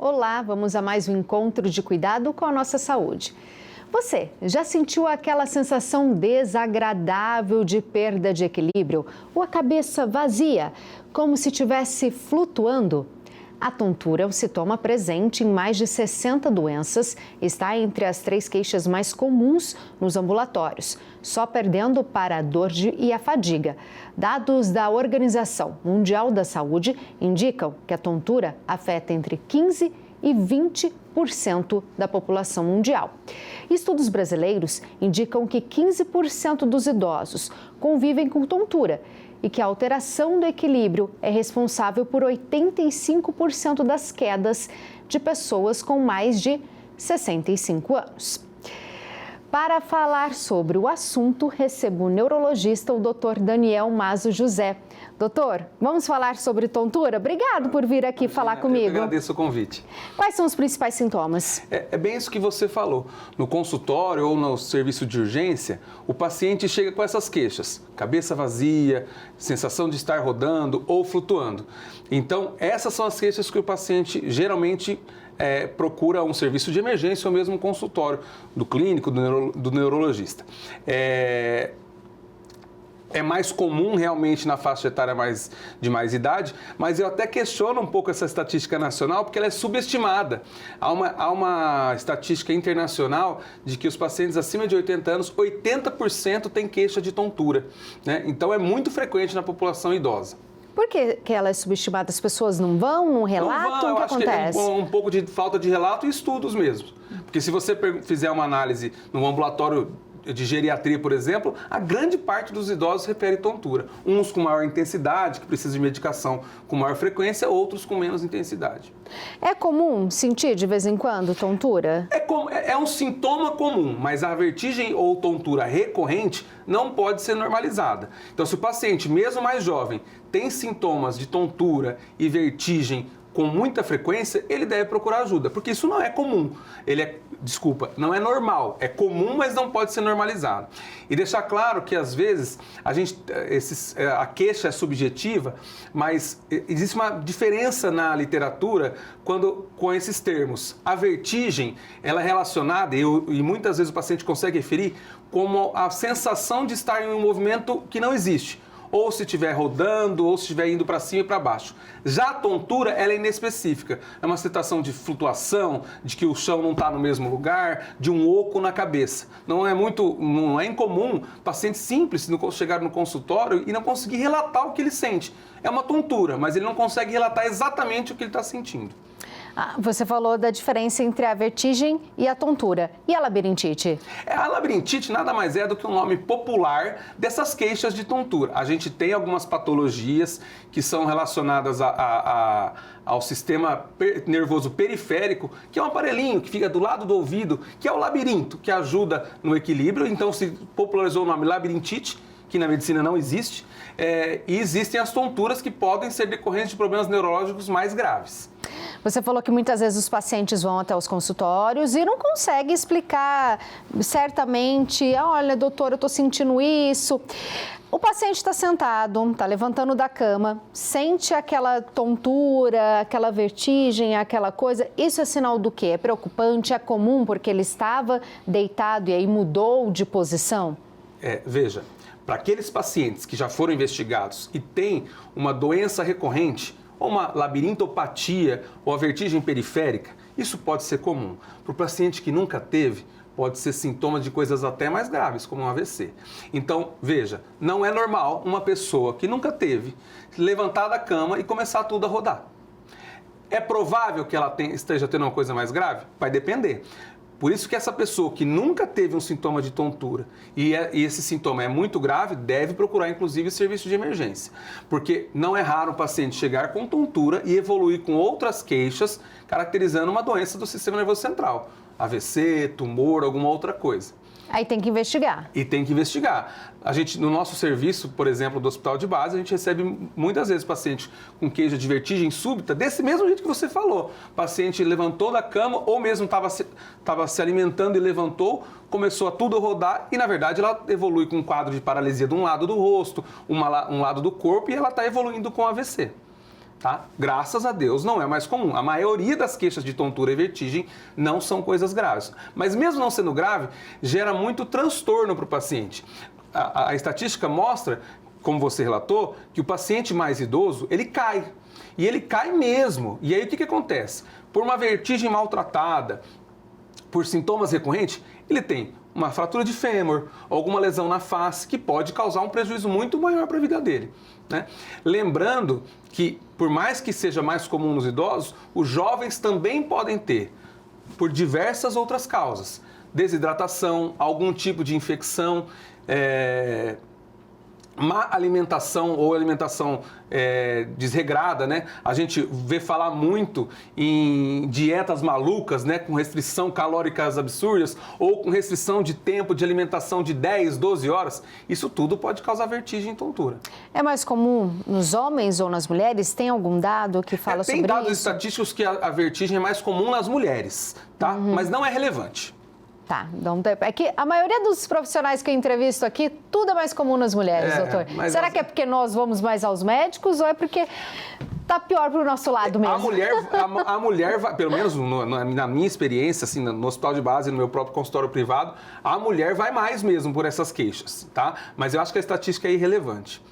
Olá, vamos a mais um encontro de cuidado com a nossa saúde. Você já sentiu aquela sensação desagradável de perda de equilíbrio ou a cabeça vazia, como se estivesse flutuando? A tontura é um sintoma presente em mais de 60 doenças e está entre as 3 queixas mais comuns nos ambulatórios, só perdendo para a dor e a fadiga. Dados da Organização Mundial da Saúde indicam que a tontura afeta entre 15% e 20% da população mundial. Estudos brasileiros indicam que 15% dos idosos convivem com tontura e que a alteração do equilíbrio é responsável por 85% das quedas de pessoas com mais de 65 anos. Para falar sobre o assunto, recebo o neurologista, o Dr. Daniel Mazo José. Doutor, vamos falar sobre tontura? Obrigado por vir aqui falar comigo. Eu agradeço o convite. Quais são os principais sintomas? É bem isso que você falou. No consultório ou no serviço de urgência, o paciente chega com essas queixas. Cabeça vazia, sensação de estar rodando ou flutuando. Então, essas são as queixas que o paciente geralmente procura um serviço de emergência ou mesmo um consultório do clínico, do neurologista. É mais comum realmente na faixa etária de mais idade, mas eu até questiono um pouco essa estatística nacional porque ela é subestimada. Há uma estatística internacional de que os pacientes acima de 80 anos, 80% têm queixa de tontura, né? Então é muito frequente na população idosa. Por que ela é subestimada? As pessoas não vão, não relatam? O que acontece? Que é um pouco de falta de relato e estudos mesmo. Porque se você fizer uma análise no ambulatório de geriatria, por exemplo, a grande parte dos idosos refere tontura. Uns com maior intensidade, que precisam de medicação com maior frequência, outros com menos intensidade. É comum sentir de vez em quando tontura? É um sintoma comum, mas a vertigem ou tontura recorrente não pode ser normalizada. Então, se o paciente, mesmo mais jovem, tem sintomas de tontura e vertigem com muita frequência, ele deve procurar ajuda, porque isso não é comum. Não é normal, é comum, mas não pode ser normalizado. E deixar claro que, às vezes, a queixa é subjetiva, mas existe uma diferença na literatura com esses termos. A vertigem, ela é relacionada, e muitas vezes o paciente consegue referir, como a sensação de estar em um movimento que não existe. Ou se estiver rodando, ou se estiver indo para cima e para baixo. Já a tontura, ela é inespecífica. É uma sensação de flutuação, de que o chão não está no mesmo lugar, de um oco na cabeça. Não é incomum paciente simples chegar no consultório e não conseguir relatar o que ele sente. É uma tontura, mas ele não consegue relatar exatamente o que ele está sentindo. Você falou da diferença entre a vertigem e a tontura. E a labirintite? A labirintite nada mais é do que um nome popular dessas queixas de tontura. A gente tem algumas patologias que são relacionadas ao sistema nervoso periférico, que é um aparelhinho que fica do lado do ouvido, que é o labirinto, que ajuda no equilíbrio. Então se popularizou o nome labirintite, que na medicina não existe. E existem as tonturas que podem ser decorrentes de problemas neurológicos mais graves. Você falou que muitas vezes os pacientes vão até os consultórios e não conseguem explicar certamente, olha, doutor, eu estou sentindo isso. O paciente está sentado, está levantando da cama, sente aquela tontura, aquela vertigem, aquela coisa. Isso é sinal do quê? É preocupante? É comum porque ele estava deitado e aí mudou de posição? Veja, para aqueles pacientes que já foram investigados e têm uma doença recorrente, ou uma labirintopatia ou a vertigem periférica, isso pode ser comum. Para o paciente que nunca teve, pode ser sintoma de coisas até mais graves, como um AVC. Então, veja, não é normal uma pessoa que nunca teve levantar da cama e começar tudo a rodar. É provável que ela esteja tendo uma coisa mais grave? Vai depender. Por isso que essa pessoa que nunca teve um sintoma de tontura e esse sintoma é muito grave, deve procurar inclusive serviço de emergência. Porque não é raro o paciente chegar com tontura e evoluir com outras queixas, caracterizando uma doença do sistema nervoso central. AVC, tumor, alguma outra coisa. Aí tem que investigar. E tem que investigar. No nosso serviço, por exemplo, do hospital de base, a gente recebe muitas vezes pacientes com queixa de vertigem súbita, desse mesmo jeito que você falou. O paciente levantou da cama ou mesmo estava se alimentando e levantou, começou a tudo rodar e, na verdade, ela evolui com um quadro de paralisia de um lado do rosto, um lado do corpo e ela está evoluindo com AVC. tá? Graças a Deus não é mais comum. A maioria das queixas de tontura e vertigem não são coisas graves. Mas mesmo não sendo grave, gera muito transtorno para o paciente. A estatística mostra, como você relatou, que o paciente mais idoso, ele cai. E ele cai mesmo. E aí o que acontece? Por uma vertigem maltratada, por sintomas recorrentes, ele tem uma fratura de fêmur, alguma lesão na face, que pode causar um prejuízo muito maior para a vida dele, né? Lembrando que, por mais que seja mais comum nos idosos, os jovens também podem ter, por diversas outras causas. Desidratação, algum tipo de infecção, má alimentação ou alimentação desregrada, né? A gente vê falar muito em dietas malucas, né? Com restrição calóricas absurdas ou com restrição de tempo de alimentação de 10, 12 horas. Isso tudo pode causar vertigem e tontura. É mais comum nos homens ou nas mulheres? Tem algum dado que fala sobre isso? Tem dados estatísticos que a vertigem é mais comum nas mulheres, tá? Mas não é relevante. Tá, então é que a maioria dos profissionais que eu entrevisto aqui, tudo é mais comum nas mulheres, doutor. Será que é porque nós vamos mais aos médicos ou é porque tá pior pro nosso lado mesmo? A mulher vai, pelo menos na minha experiência, assim, no hospital de base, no meu próprio consultório privado, a mulher vai mais mesmo por essas queixas, tá? Mas eu acho que a estatística é irrelevante.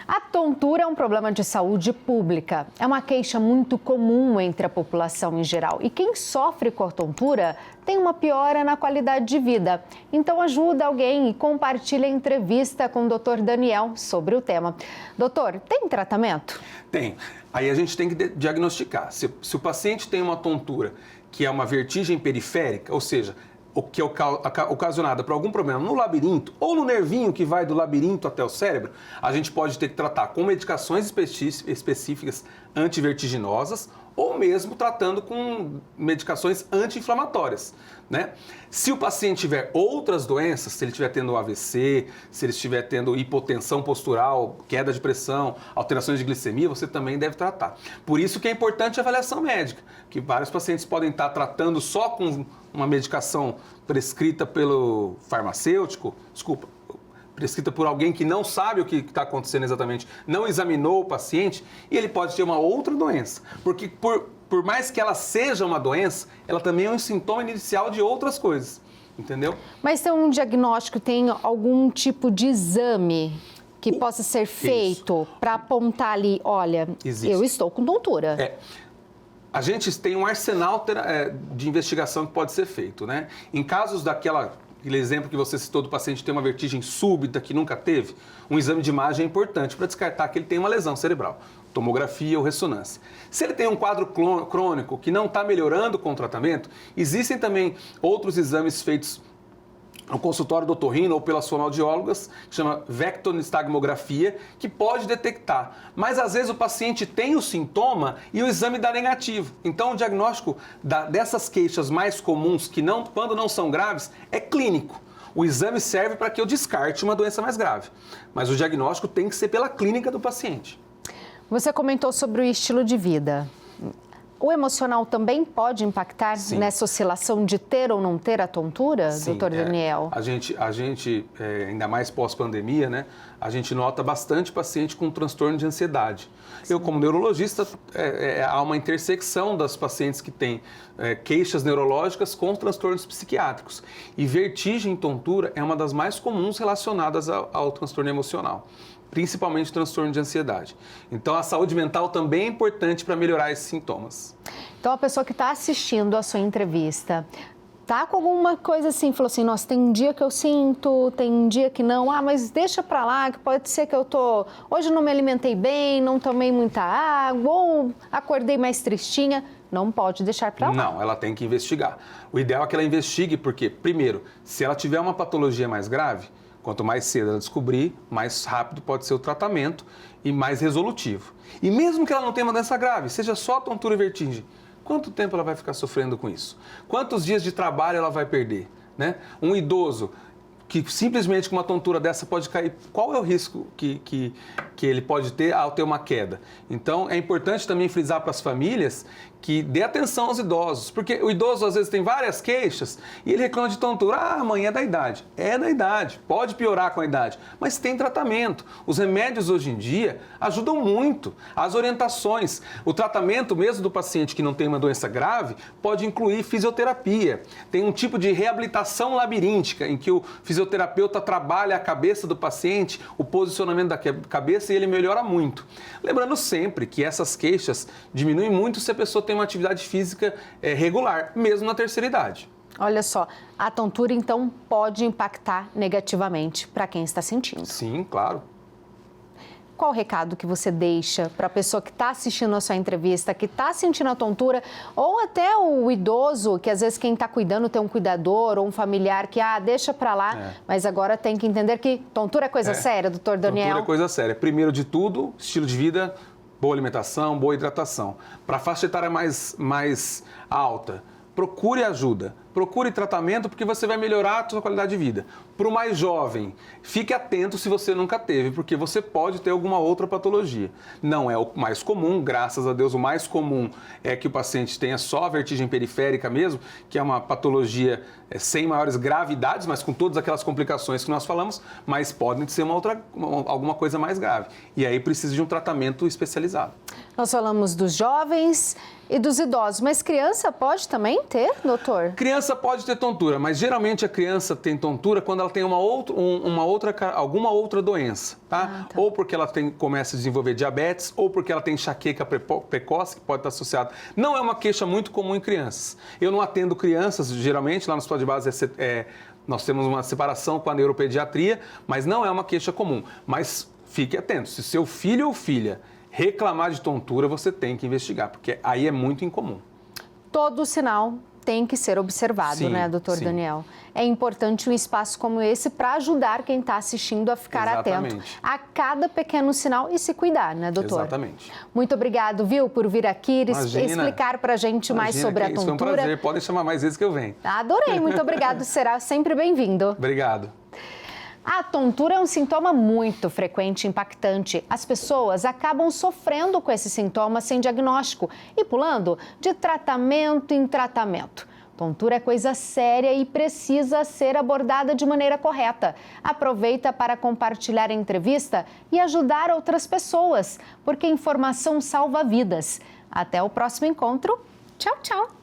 A tontura é um problema de saúde pública. É uma queixa muito comum entre a população em geral. E quem sofre com a tontura tem uma piora na qualidade de vida. Então ajuda alguém e compartilha a entrevista com o Dr. Daniel sobre o tema. Doutor, tem tratamento? Tem. Aí a gente tem que diagnosticar. Se o paciente tem uma tontura que é uma vertigem periférica, ou seja, o que é ocasionada por algum problema no labirinto ou no nervinho que vai do labirinto até o cérebro, a gente pode ter que tratar com medicações específicas antivertiginosas ou mesmo tratando com medicações anti-inflamatórias, né? Se o paciente tiver outras doenças, se ele estiver tendo AVC, se ele estiver tendo hipotensão postural, queda de pressão, alterações de glicemia, você também deve tratar. Por isso que é importante a avaliação médica, que vários pacientes podem estar tratando só com uma medicação prescrita pelo farmacêutico, prescrita por alguém que não sabe o que está acontecendo exatamente, não examinou o paciente, e ele pode ter uma outra doença. Porque por mais que ela seja uma doença, ela também é um sintoma inicial de outras coisas, entendeu? Mas tem um diagnóstico, tem algum tipo de exame que possa ser feito para apontar ali, olha, eu estou com tontura. A gente tem um arsenal de investigação que pode ser feito, né? Em casos aquele exemplo que você citou do paciente ter uma vertigem súbita que nunca teve, um exame de imagem é importante para descartar que ele tem uma lesão cerebral, tomografia ou ressonância. Se ele tem um quadro crônico que não está melhorando com o tratamento, existem também outros exames feitos no consultório do otorrino ou pelas fonoaudiólogas, que chama vectonistagmografia, que pode detectar. Mas às vezes o paciente tem o sintoma e o exame dá negativo. Então o diagnóstico dessas queixas mais comuns, que quando não são graves, é clínico. O exame serve para que eu descarte uma doença mais grave. Mas o diagnóstico tem que ser pela clínica do paciente. Você comentou sobre o estilo de vida. O emocional também pode impactar nessa oscilação de ter ou não ter a tontura, doutor Daniel? A gente ainda mais pós-pandemia, né? A gente nota bastante paciente com transtorno de ansiedade. Eu, como neurologista, há uma intersecção das pacientes que têm queixas neurológicas com transtornos psiquiátricos. E vertigem e tontura é uma das mais comuns relacionadas ao transtorno emocional, principalmente transtorno de ansiedade. Então, a saúde mental também é importante para melhorar esses sintomas. Então, a pessoa que está assistindo a sua entrevista tá com alguma coisa assim, falou assim, nossa, tem um dia que eu sinto, tem um dia que não, mas deixa pra lá, que pode ser que hoje não me alimentei bem, não tomei muita água, ou acordei mais tristinha, não pode deixar pra lá. Não, ela tem que investigar. O ideal é que ela investigue, porque, primeiro, se ela tiver uma patologia mais grave, quanto mais cedo ela descobrir, mais rápido pode ser o tratamento e mais resolutivo. E mesmo que ela não tenha uma doença grave, seja só tontura e vertigem, quanto tempo ela vai ficar sofrendo com isso? Quantos dias de trabalho ela vai perder, né? Um idoso que simplesmente com uma tontura dessa pode cair. Qual é o risco que ele pode ter ao ter uma queda? Então, é importante também frisar para as famílias que dê atenção aos idosos, porque o idoso às vezes tem várias queixas e ele reclama de tontura. Ah, mãe, é da idade. É da idade, pode piorar com a idade, mas tem tratamento. Os remédios hoje em dia ajudam muito. As orientações, o tratamento mesmo do paciente que não tem uma doença grave pode incluir fisioterapia. Tem um tipo de reabilitação labiríntica em que o fisioterapeuta trabalha a cabeça do paciente, o posicionamento da cabeça e ele melhora muito. Lembrando sempre que essas queixas diminuem muito se a pessoa tem uma atividade física regular, mesmo na terceira idade. Olha só, a tontura então pode impactar negativamente para quem está sentindo. Sim, claro. Qual o recado que você deixa para a pessoa que está assistindo a sua entrevista, que está sentindo a tontura, ou até o idoso, que às vezes quem está cuidando tem um cuidador ou um familiar que, deixa para lá, mas agora tem que entender que tontura é coisa séria, doutor Daniel? Tontura é coisa séria. Primeiro de tudo, estilo de vida, boa alimentação, boa hidratação. Para a faixa etária mais alta, procure ajuda, procure tratamento porque você vai melhorar a sua qualidade de vida. Para o mais jovem, fique atento se você nunca teve, porque você pode ter alguma outra patologia. Não é o mais comum, graças a Deus, o mais comum é que o paciente tenha só a vertigem periférica mesmo, que é uma patologia sem maiores gravidades, mas com todas aquelas complicações que nós falamos, mas pode ser alguma coisa mais grave. E aí precisa de um tratamento especializado. Nós falamos dos jovens e dos idosos, mas criança pode também ter, doutor? Criança pode ter tontura, mas geralmente a criança tem tontura quando ela tem alguma outra doença, tá? Ou porque ela começa a desenvolver diabetes, ou porque ela tem enxaqueca precoce, que pode estar associada. Não é uma queixa muito comum em crianças. Eu não atendo crianças, geralmente, lá no hospital de base nós temos uma separação com a neuropediatria, mas não é uma queixa comum. Mas fique atento, se seu filho ou filha reclamar de tontura, você tem que investigar, porque aí é muito incomum. Todo sinal tem que ser observado, sim, né, doutor Daniel? É importante um espaço como esse para ajudar quem está assistindo a ficar atento a cada pequeno sinal e se cuidar, né, doutor? Exatamente. Muito obrigado, viu, por vir aqui explicar para a gente mais sobre a tontura. Isso foi um prazer, podem chamar mais vezes que eu venho. Adorei, muito obrigado, será sempre bem-vindo. Obrigado. A tontura é um sintoma muito frequente e impactante. As pessoas acabam sofrendo com esse sintoma sem diagnóstico e pulando de tratamento em tratamento. Tontura é coisa séria e precisa ser abordada de maneira correta. Aproveita para compartilhar a entrevista e ajudar outras pessoas, porque informação salva vidas. Até o próximo encontro. Tchau, tchau!